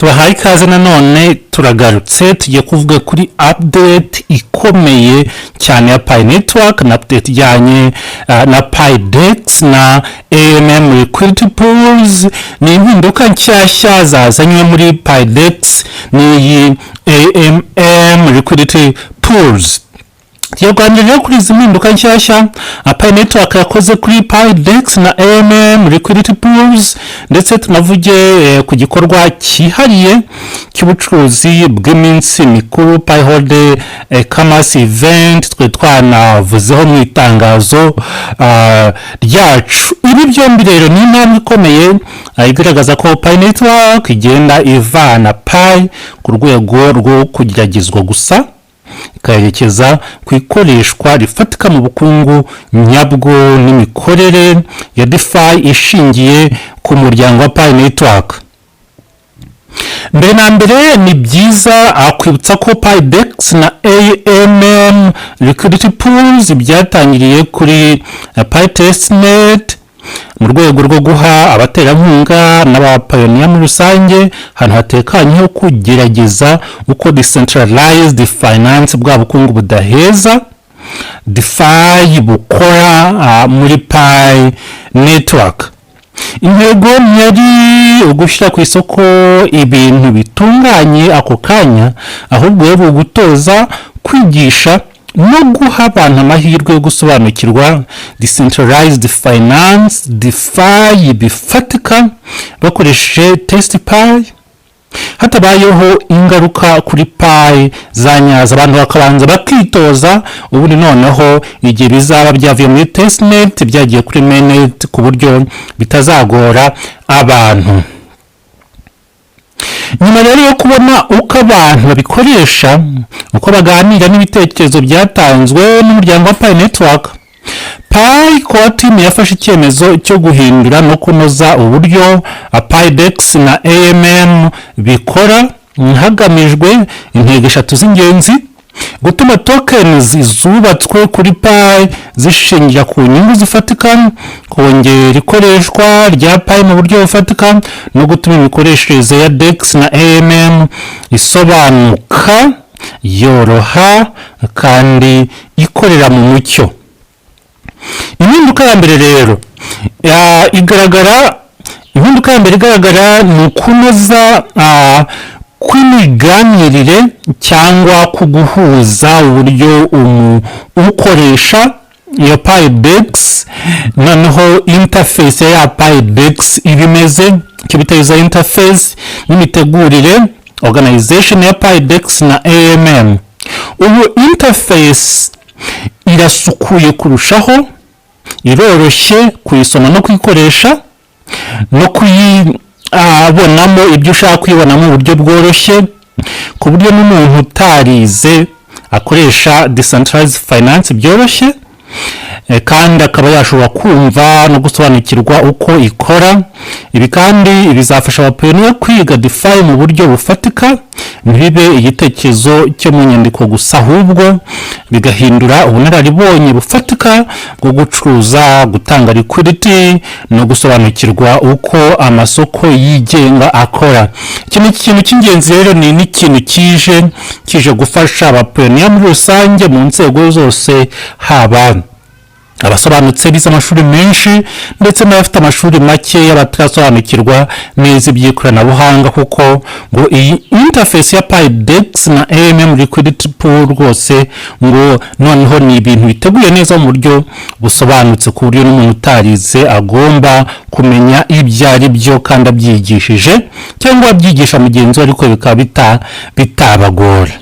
tubahaye ikaze nanone turagarutse tugiye kuvuga kuri update ikomeye cyane ya Pi network na update ijyanye na Pi DEX na AMM Liquidity Pools. Ni impinduka nshyashya zazanywe muri Pi DEX ni AMM Liquidity Pools. Tuganira kuri izi mpinduka nshyashya Pi network yakoze kuri Pi DEX na AMM Liquidity Pools, ndetse tunavuge ku gikorwa cyihariye cy'ubucuruzi bw'iminsi mikuru Pi Holiday Commerce Event twe twanavuzeho mu itangazo ryacu. Ibi byombi rero ni intambwe ikomeye igaragaza ko Pi network igenda ivana Pi ku rwego rwo kugeragezwa gusa ikayerekeza ku ikoreshwa rifatika mu bukungu nyabwo n'imikorere ya DeFi ishingiye ku muryango wa Pi network. Mbere na mbere ni byiza kwibutsa ko Pi DEX na AMM Liquidity Pools byatangiriye kuri Pi Testnet mu rwego rwo guha abaterankunga n'abapayoniya muri rusange ahantu hatekanye ho kugerageza uko decentralized finance bwa bukungu budaheza DeFi bukora muri Pi network. Intego yari ugushyira ku isoko ibintu bitunganye ako kanya, ahubwo yari gutoza, kwigisha no guha abantu amahirwe yo gusobanukirwa decentralized finance DeFi bifatika bakoresheje test Pi, hatabayeho ingaruka kuri Pi zanyaza. Abantu bakabanza bakitoza, ubundi noneho igihe bizaba byavuye muri testnet byagiye kuri Mainnet ku buryo bitazagora abantu. Nyuma rero yo kubona uko abantu babikoresha, uko baganira n'ibitekerezo byatanzwe n'umuryango wa Pi network, Pi core team yafashe icyemezo cyo guhindura no kunoza uburyo Pi DEX na AMM bikora hagamijwe intego eshatu z'ingenzi: gutuma tokens zubatswe kuri Pi zishingira ku nyungu zifatika, kongera ikoreshwa rya Pi mu buryo bufatika, no gutuma imikoreshereze ya DEX na AMM isobanuka, yoroha kandi ikorera mu mucyo. Impinduka ya mbere rero igaragara ni ukunoza kw'imiganirire cyangwa kuguhuza uburyo ukoresha iyo Pi DEX, noneho interface ya Pi DEX ibimeze icyo bita interface n'imitegurire organization ya Pi DEX na AMM. Ubu interface irasukuye kurushaho, iroroshye kuyisoma no kuyikoresha no kuyibonamo ibyo ushaka kuyibonamo mu buryo bworoshye, ku buryo n'umuntu utarize akoresha decentralized finance byoroshye, kandi akaba yashobora kumva no gusobanukirwa uko ikora. Ibi kandi bizafasha abapayoniya kwiga DeFi mu buryo bufatika, ntibibe igitekerezo cyo mu nyandiko gusa, ahubwo bigahindura ubunararibonye bufatika bwo gucuruza, gutanga liquidity no gusobanukirwa uko amasoko yigenga akora. Iki ni ikintu cy'ingenzi rero, ni n'ikintu kije gufasha abapayoniya muri rusange mu nzego zose, haba abasobanutse bize amashuri menshi ndetse n'abafite amashuri make y'abatarasobanukirwa neza iby'ikoranabuhanga, kuko ngo iyi interface ya Pi DEX na AMM Liquidity Pool rwose ngo noneho ni ibintu biteguye neza mu buryo busobanutse, ku buryo n'umuntu utarize agomba kumenya ibyo ari byo kandi abyigishije cyangwa abyigisha mugenzi we, ariko bikaba bitabagora.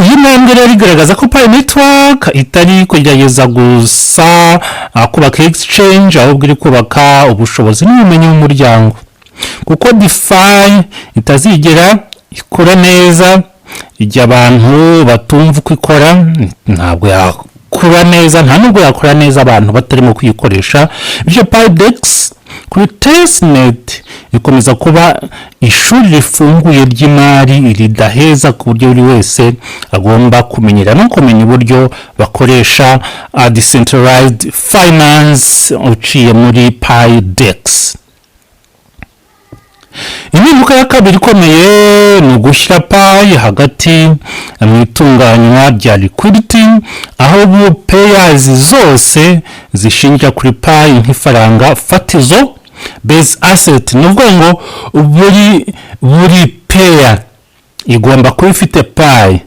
Iyi ntambwe rero igaragaza ko Pi network itari kugerageza gusa kubaka exchange, ahubwo iri kubaka ubushobozi n'ubumenyi mu muryango, kuko DeFi itazigera ikora neza igihe abantu batumva uko ikora. Ntabwo yakora neza, nta nubwo yakora neza abantu batarimo kuyikoresha. Bityo Pi DEX kuri testnet ikomeza kuba ishuri rifunguye ry'imari ridaheza, ku buryo buri wese agomba kumenyera no kumenya uburyo bakoresha decentralized finance uciye muri Pi DEX. impinduka ya kabiri ikomeye ni ugushyira Pi hagati mu itunganywa rya liquidity, aho ubu payers zose zishingira kuri Pi nk'ifaranga fatizo base asset. Ni ukuvuga ngo buri payer igomba kuba ifite Pi.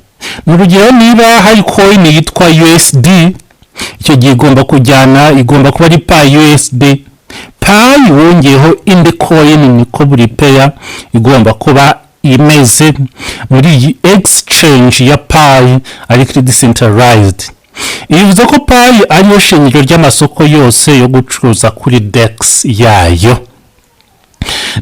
Mu rugero niba hari coin yitwa USD, icyo gihe igomba kuba ari Pi USD. Pi wongeyeho indi coin niko buri payer igomba kuba imeze muri iyi exchange ya Pi ariko decentralized. Ivuze ko Pi ariyo shingiro ry'amasoko yose yo gucuruza kuri DEX yayo.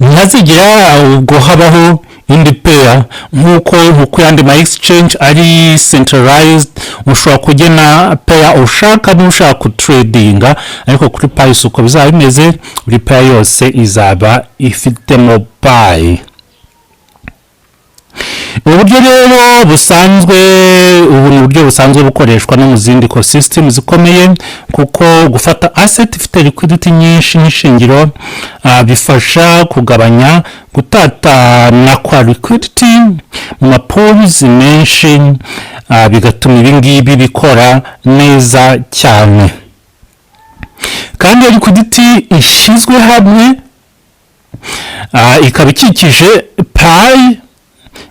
Ntihazigera ubwo habaho indi payer nk'uko yandi ma exchange ari centralized, ushobora kugena payer ushaka n'ushaka kutradinga, ariko kuri Pi uko bizaba bimeze, buri payer yose izaba ifitemo Pi. Uburyo rero busanzwe bukoreshwa no mu zindi ecosystem zikomeye, kuko gufata asset ifite liquidity nyinshi nk'ishingiro bifasha kugabanya gutatana kwa liquidity mu ma pools menshi, bigatuma ibingibi bikora neza cyane. Kandi liquidity ishyizwe hamwe ikaba ikikije Pi,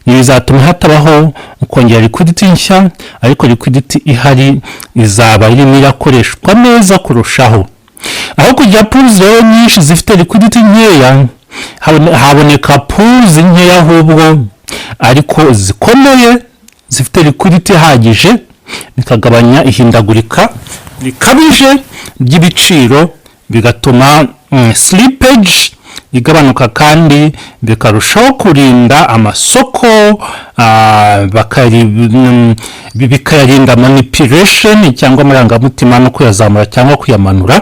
bizatuma hatabaho kongera liquidity nshya, ariko liquidity ihari izaba irimo irakoreshwa neza kurushaho. Aho kugira pools rero nyinshi zifite liquidity nkeya, haboneka pools nkeya ahubwo ariko zikomeye zifite liquidity ihagije, bikagabanya ihindagurika bikabije ry'ibiciro, bigatuma slippage igabanuka, kandi bikarushaho kurinda amasoko, bikayarinda manipulation cyangwa amarangamutima no kuyazamura cyangwa kuyamanura.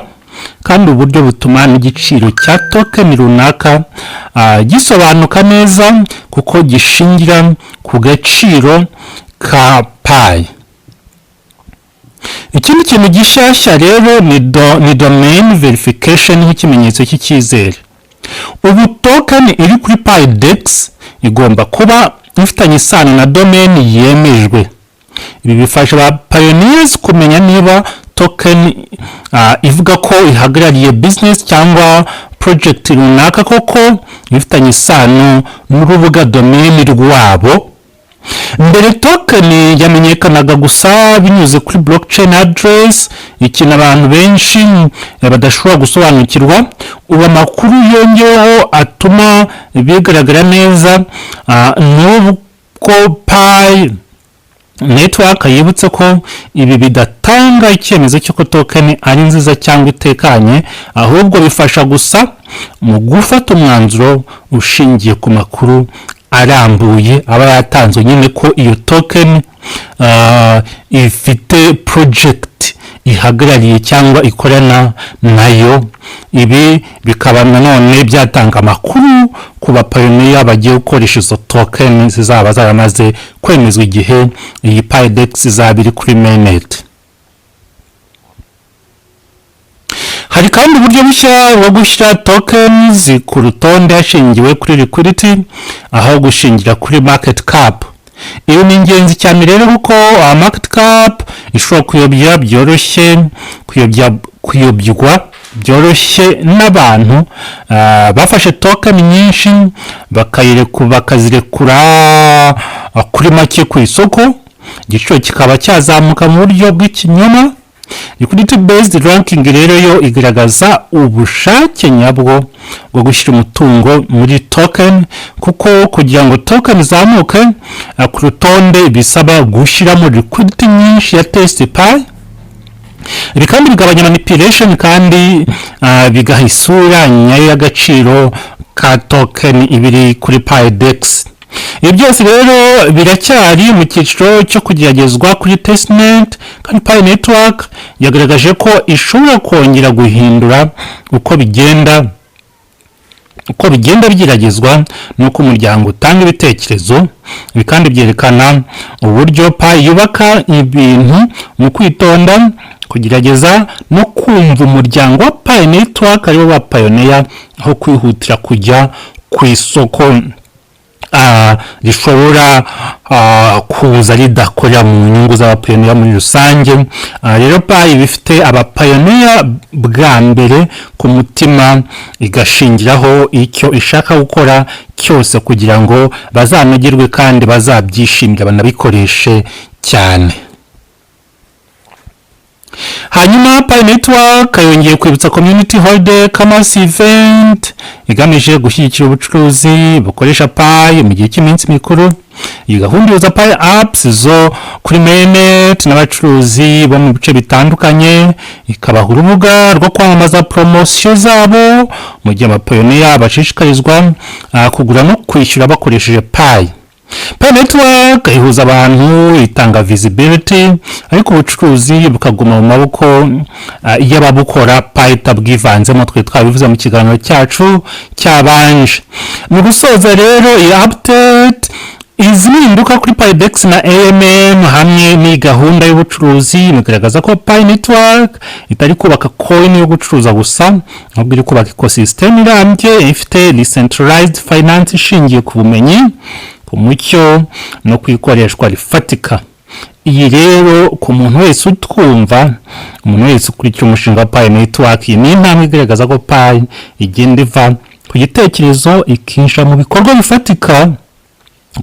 Kandi uburyo butuma n'igiciro cya token runaka gisobanuka neza, kuko gishingira ku gaciro ka Pi. Ikindi kintu gishyashya rero ni domain verification nk'ikimenyetso cy'icyizere. Ubu token iri kuri Pi DEX igomba kuba ifitanye isano na domain yemejwe. Ibi bifasha ba pioneers kumenya niba token ivuga ko ihagarariye business cyangwa project runaka koko ifitanye isano n'urubuga domain rwabo. Mbere token yamenyekanaga gusa binyuze kuri blockchain address, ikintu abantu benshi badashobora gusobanukirwa. Ubu amakuru yongeyeho atuma bigaragara neza, n'ubwo Pi network yibutse ko ibi bidatanga icyemezo cy'uko token ari nziza cyangwa itekanye, ahubwo bifasha gusa mu gufata umwanzuro ushingiye ku makuru arambuye aba yatanzwe, nyine ko iyo token ifite project ihagarariye cyangwa ikorana nayo. Ibi bikaba nanone byatanga amakuru ku bapayoniya bagiye gukoresha izo token zizaba zaramaze kwemezwa igihe iyi Pi DEX izaba iri kuri Mainnet. Hari kandi uburyo bushya bwo gushyira tokens ku rutonde hashingiwe kuri liquidity, aho gushingira kuri market cap. Ibi ni ingenzi cyane rero kuko market cap ishobora kuyobya byoroshye n'abantu bafashe token nyinshi bakazirekura kuri make ku isoko, igiciro kikaba cyazamuka mu buryo bw'ikinyoma. Liquidity-based ranking rero yo igaragaza ubushake nyabwo bwo gushyira umutungo muri token, kuko kugira ngo token izamuke ku rutonde bisaba gushyiramo liquidity nyinshi ya test Pi. Ibi kandi bigabanya manipulation, kandi bigaha isura nyayo y'agaciro ka token ibiri kuri Pi DEX. Ibi byose rero biracyari mu cyiciro cyo kugeragezwa kuri testnet, kandi Pi network yagaragaje ko ishobora kongera guhindura uko bigenda byiragezwa nuko umuryango utanga ibitekerezo. Ibi kandi byerekana uburyo Pi yubaka ibintu mu kwitonda, kugerageza no kumva umuryango wa Pi network aribo ba pioneer, aho kwihutira kujya ku isoko rishobora kuza ridakorera mu nyungu z'abapayoniya muri rusange. Rero Pi bifite abapayoniya bwa mbere ku mutima, igashingiraho icyo ishaka gukora cyose kugira ngo bazanogirwe kandi bazabyishimira banabikoreshe cyane. Hanyuma Pi Network yongeye kwibutsa community holiday commerce event igamije gushyigikira ubucuruzi bukoresha Pi mu gihe cy'iminsi mikuru. Iyi gahunda ihuza Pi apps zo kuri Mainnet n'abacuruzi bo mu bice bitandukanye, ikabaha urubuga rwo kwamamaza promosiyo zabo mu gihe abapayoniya bashishikarizwa kugura no kwishyura bakoresheje Pi. Pi Network ihuza abantu, itanga visibility, ariko ubucuruzi bukaguma mu maboko y'ababukora Pi itabwivanzemo. Twe twabivuze mu kiganiro cyacu cyabanje. Mu gusoza rero iyi update izi mpinduka kuri Pi DEX na AMM hamwe ni gahunda y'ubucuruzi bigaragaza ko Pi Network itari kubaka coin yo gucuruza gusa, ahubwo iri kubaka ecosystem irambye ifite decentralized finance ishingiye ku bumenyi, ku mucyo no kwikoreshwa rifatika. Iyi rero ku muntu wese utwumva, umuntu wese ukurikira umushinga wa Pi Network, iyi ni intambwe igaragaza ko Pi igenda iva ku gitekerezo ikinjira mu bikorwa bifatika,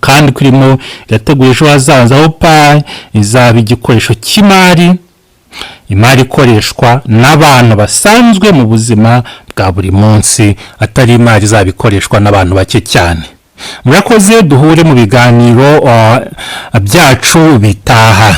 kandi kurimo irateguye ejo hazaza aho Pi izaba igikoresho cy'imari, imari ikoreshwa n'abantu basanzwe mu buzima bwa buri munsi, atari imari izaba ikoreshwa n'abantu bake cyane. Murakoze, duhure mu biganiro byacu bitaha.